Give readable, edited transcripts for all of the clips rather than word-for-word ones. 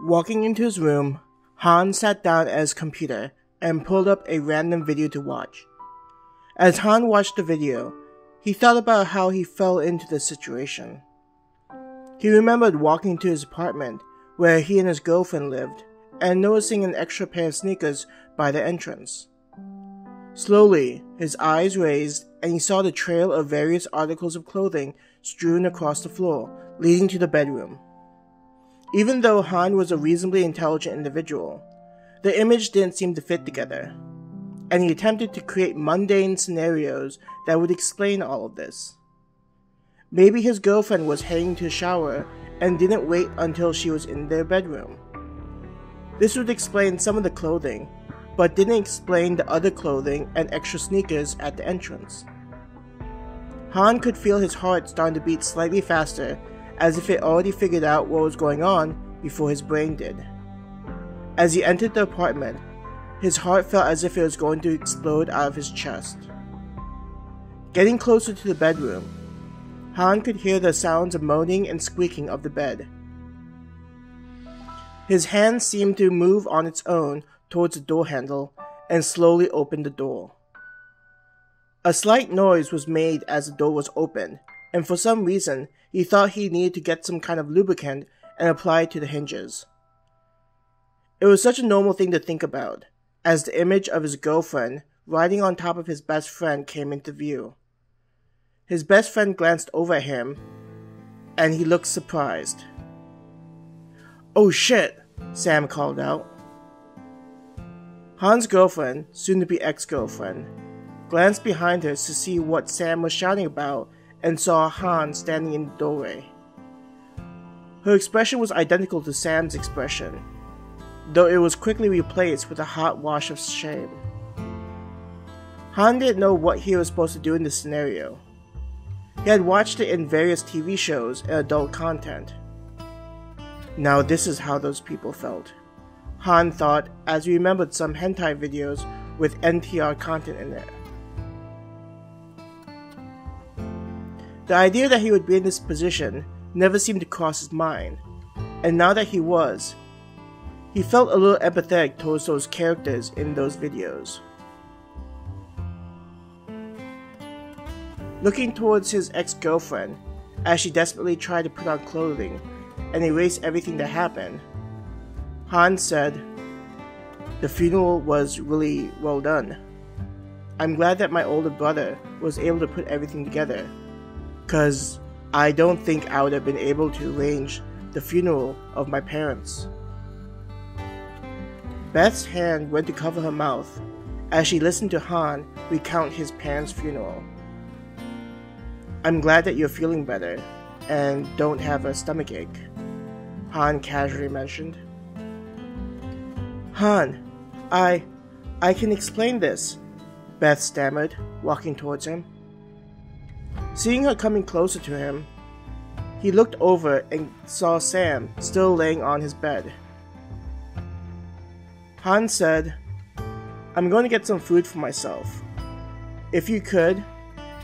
Walking into his room, Han sat down at his computer and pulled up a random video to watch. As Han watched the video, he thought about how he fell into this situation. He remembered walking to his apartment where he and his girlfriend lived and noticing an extra pair of sneakers by the entrance. Slowly, his eyes raised and he saw the trail of various articles of clothing strewn across the floor, leading to the bedroom. Even though Han was a reasonably intelligent individual, the image didn't seem to fit together, and he attempted to create mundane scenarios that would explain all of this. Maybe his girlfriend was heading to shower and didn't wait until she was in their bedroom. This would explain some of the clothing, but didn't explain the other clothing and extra sneakers at the entrance. Han could feel his heart starting to beat slightly faster, as if it already figured out what was going on before his brain did. As he entered the apartment, his heart felt as if it was going to explode out of his chest. Getting closer to the bedroom, Han could hear the sounds of moaning and squeaking of the bed. His hand seemed to move on its own towards the door handle and slowly opened the door. A slight noise was made as the door was opened, and for some reason, he thought he needed to get some kind of lubricant and apply it to the hinges. It was such a normal thing to think about, as the image of his girlfriend riding on top of his best friend came into view. His best friend glanced over at him, and he looked surprised. "Oh shit," Sam called out. Han's girlfriend, soon-to-be ex-girlfriend, glanced behind her to see what Sam was shouting about and saw Han standing in the doorway. Her expression was identical to Sam's expression, though it was quickly replaced with a hot wash of shame. Han didn't know what he was supposed to do in this scenario. He had watched it in various TV shows and adult content. Now this is how those people felt, Han thought as he remembered some hentai videos with NTR content in it. The idea that he would be in this position never seemed to cross his mind, and now that he was, he felt a little empathetic towards those characters in those videos. Looking towards his ex-girlfriend, as she desperately tried to put on clothing and erase everything that happened, Han said, "The funeral was really well done. I'm glad that my older brother was able to put everything together, 'cause I don't think I would have been able to arrange the funeral of my parents." Beth's hand went to cover her mouth as she listened to Han recount his parents' funeral. "I'm glad that you're feeling better and don't have a stomachache," Han casually mentioned. "Han, I can explain this," Beth stammered, walking towards him. Seeing her coming closer to him, he looked over and saw Sam still laying on his bed. Han said, "I'm going to get some food for myself. If you could,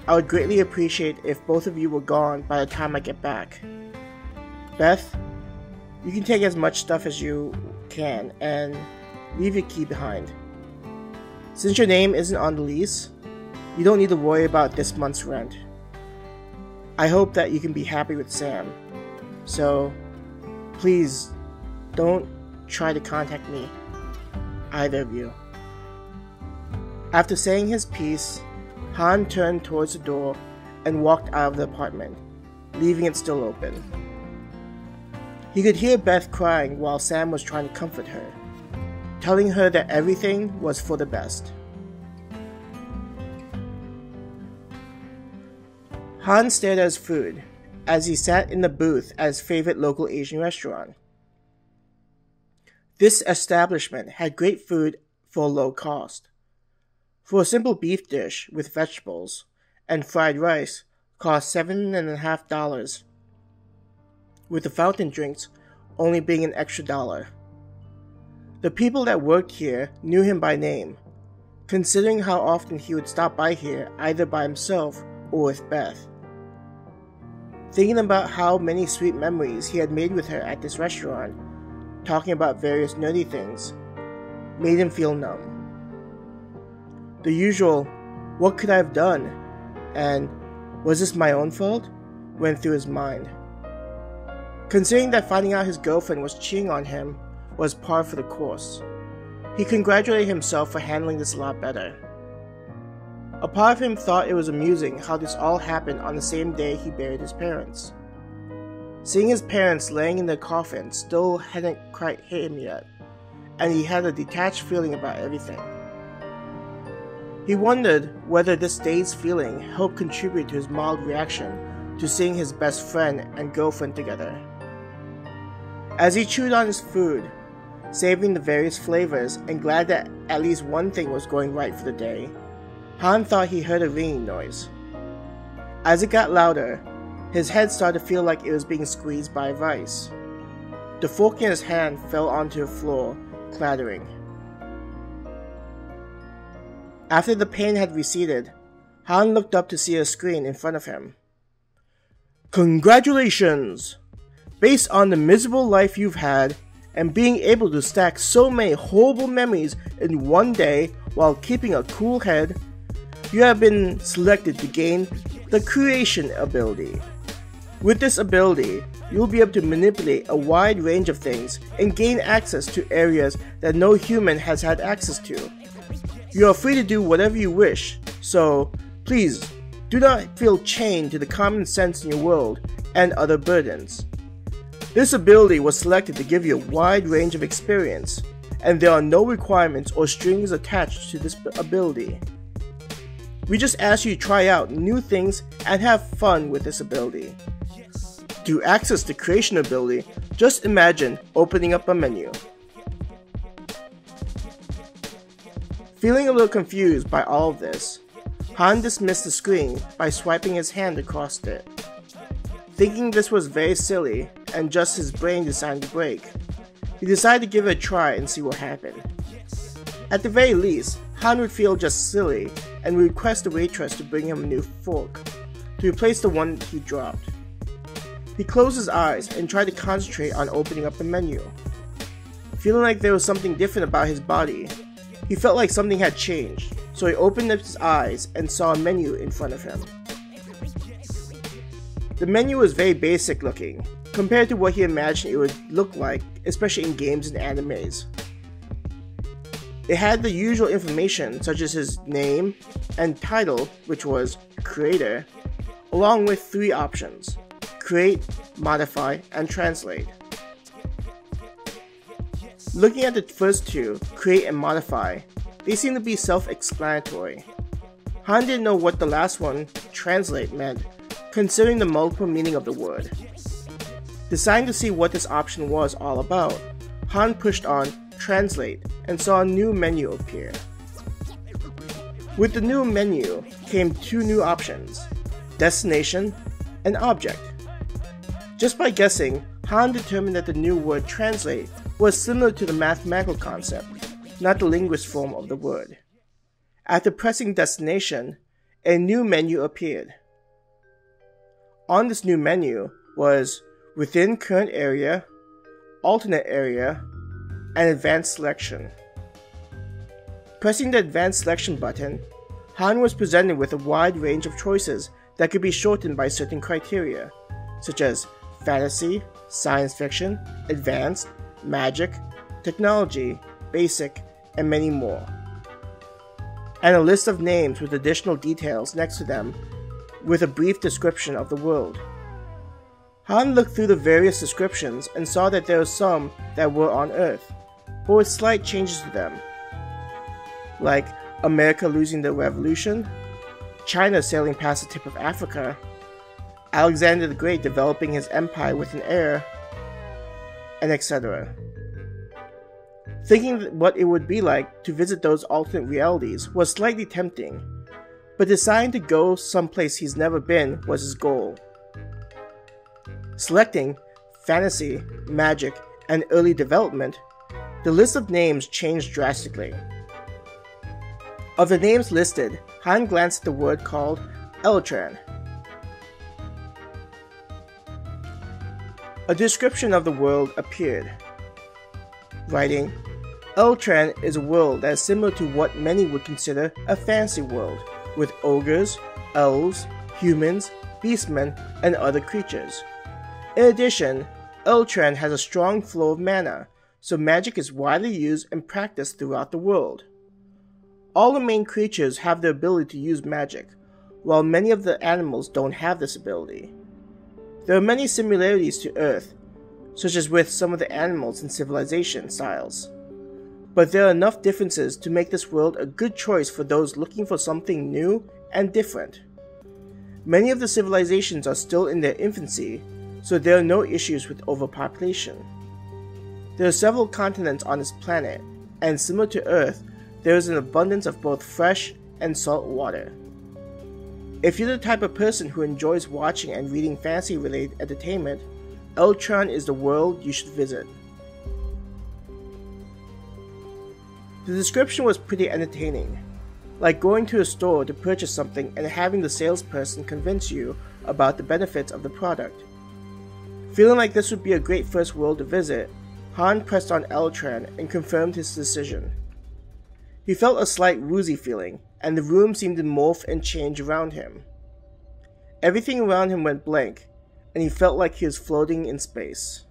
I would greatly appreciate if both of you were gone by the time I get back. Beth, you can take as much stuff as you can and leave your key behind. Since your name isn't on the lease, you don't need to worry about this month's rent. I hope that you can be happy with Sam, so please don't try to contact me, either of you." After saying his piece, Han turned towards the door and walked out of the apartment, leaving it still open. He could hear Beth crying while Sam was trying to comfort her, telling her that everything was for the best. Han stared at his food as he sat in the booth at his favorite local Asian restaurant. This establishment had great food for a low cost. For a simple beef dish with vegetables and fried rice cost $7.50, with the fountain drinks only being an extra $1. The people that worked here knew him by name, considering how often he would stop by here either by himself or with Beth. Thinking about how many sweet memories he had made with her at this restaurant, talking about various nerdy things, made him feel numb. The usual, "What could I have done?" and "Was this my own fault?" went through his mind. Considering that finding out his girlfriend was cheating on him was par for the course, he congratulated himself for handling this a lot better. A part of him thought it was amusing how this all happened on the same day he buried his parents. Seeing his parents laying in their coffin still hadn't quite hit him yet, and he had a detached feeling about everything. He wondered whether this dazed feeling helped contribute to his mild reaction to seeing his best friend and girlfriend together. As he chewed on his food, savoring the various flavors and glad that at least one thing was going right for the day, Han thought he heard a ringing noise. As it got louder, his head started to feel like it was being squeezed by a vice. The fork in his hand fell onto the floor, clattering. After the pain had receded, Han looked up to see a screen in front of him. "Congratulations! Based on the miserable life you've had, and being able to stack so many horrible memories in one day while keeping a cool head, you have been selected to gain the Creation ability. With this ability, you'll be able to manipulate a wide range of things and gain access to areas that no human has had access to. You are free to do whatever you wish, so please do not feel chained to the common sense in your world and other burdens. This ability was selected to give you a wide range of experience, and there are no requirements or strings attached to this ability. We just ask you to try out new things and have fun with this ability. To access the Creation ability, just imagine opening up a menu." Feeling a little confused by all of this, Han dismissed the screen by swiping his hand across it. Thinking this was very silly and just his brain deciding to break, he decided to give it a try and see what happened. At the very least, Han would feel just silly and would request the waitress to bring him a new fork to replace the one he dropped. He closed his eyes and tried to concentrate on opening up the menu. Feeling like there was something different about his body, he felt like something had changed, so he opened up his eyes and saw a menu in front of him. The menu was very basic looking, compared to what he imagined it would look like, especially in games and animes. It had the usual information such as his name and title, which was Creator, along with 3 options: Create, Modify, and Translate. Looking at the first 2, Create and Modify, they seem to be self-explanatory. Han didn't know what the last one, Translate, meant, considering the multiple meaning of the word. Deciding to see what this option was all about, Han pushed on Translate and saw a new menu appear. With the new menu came 2 new options: Destination and Object. Just by guessing, Han determined that the new word Translate was similar to the mathematical concept, not the linguist form of the word. After pressing Destination, a new menu appeared. On this new menu was Within Current Area, Alternate Area, and Advanced Selection. Pressing the Advanced Selection button, Han was presented with a wide range of choices that could be shortened by certain criteria, such as fantasy, science fiction, advanced, magic, technology, basic, and many more. And a list of names with additional details next to them with a brief description of the world. Han looked through the various descriptions and saw that there were some that were on Earth, but with slight changes to them, like America losing the revolution, China sailing past the tip of Africa, Alexander the Great developing his empire with an heir, and etc. Thinking what it would be like to visit those alternate realities was slightly tempting, but deciding to go someplace he's never been was his goal. Selecting fantasy, magic, and early development, the list of names changed drastically. Of the names listed, Han glanced at the word called Eltran. A description of the world appeared. writing, Eltran is a world that is similar to what many would consider a fantasy world, with ogres, elves, humans, beastmen, and other creatures. In addition, Eltran has a strong flow of mana, so magic is widely used and practiced throughout the world. All the main creatures have the ability to use magic, while many of the animals don't have this ability. There are many similarities to Earth, such as with some of the animals and civilization styles. But there are enough differences to make this world a good choice for those looking for something new and different. Many of the civilizations are still in their infancy, so there are no issues with overpopulation. There are several continents on this planet, and similar to Earth, there is an abundance of both fresh and salt water. If you're the type of person who enjoys watching and reading fantasy-related entertainment, Eltran is the world you should visit. The description was pretty entertaining, like going to a store to purchase something and having the salesperson convince you about the benefits of the product. Feeling like this would be a great first world to visit, Han pressed on Eltran and confirmed his decision. He felt a slight woozy feeling, and the room seemed to morph and change around him. Everything around him went blank, and he felt like he was floating in space.